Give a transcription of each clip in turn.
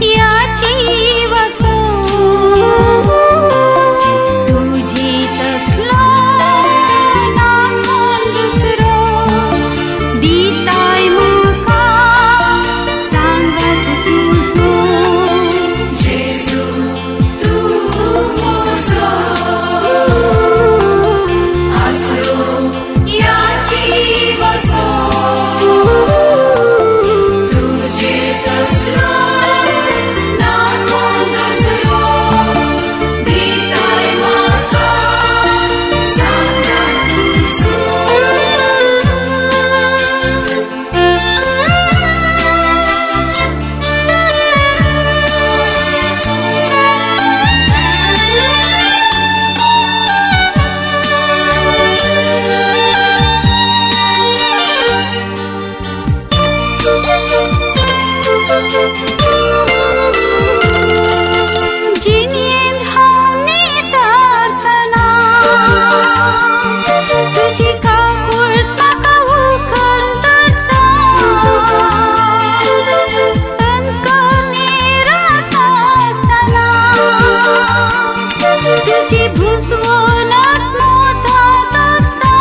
याची वसो तुझे तसलो ना कोण दुसरो दिताय म्हाका सांगात तुजो जेजू तूं मोजो आसरो याची वसो तुझे तसलो ना कोण दुसरो दिताय म्हाका सांगात तुजो जिणयेन हांव निसार्थना तुजी काकूळट म्हाका उखल धरता कणकणेर आसतना तुजी भुसवणत मोताद आसता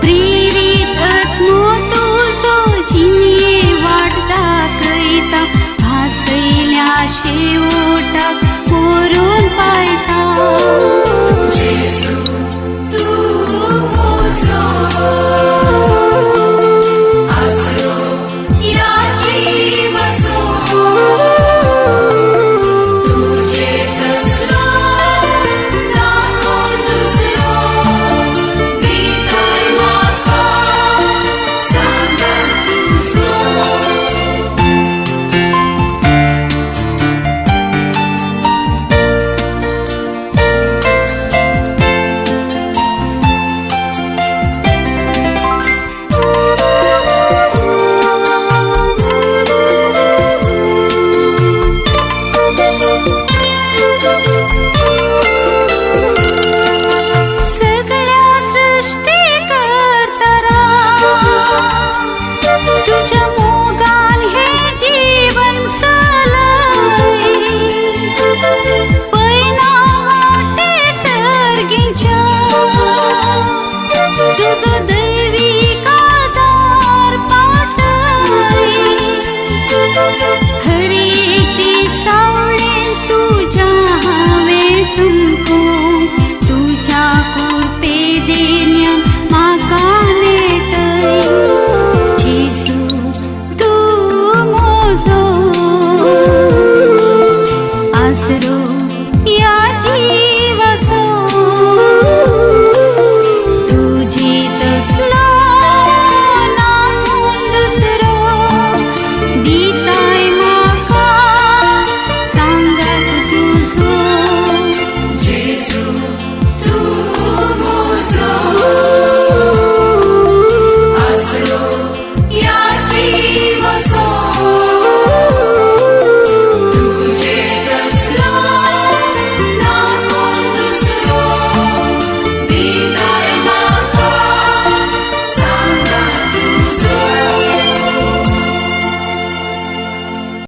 प्रेरीत आत्मो तुजो जिणे वाट दाखयता भासयल्या शेवटाक व्हरून पायता जेजू तूं मोजो आसरो याची वसो तुझे तसलो ना कोण दुसरो दिताय म्हाका सांगात तुजो सगळ्या सृष्टिकर्तारा तुझ्या मोगान हे जीवन सलय पैना वाटेर सर्गीच्या तुजो दैवीक आदार पाटय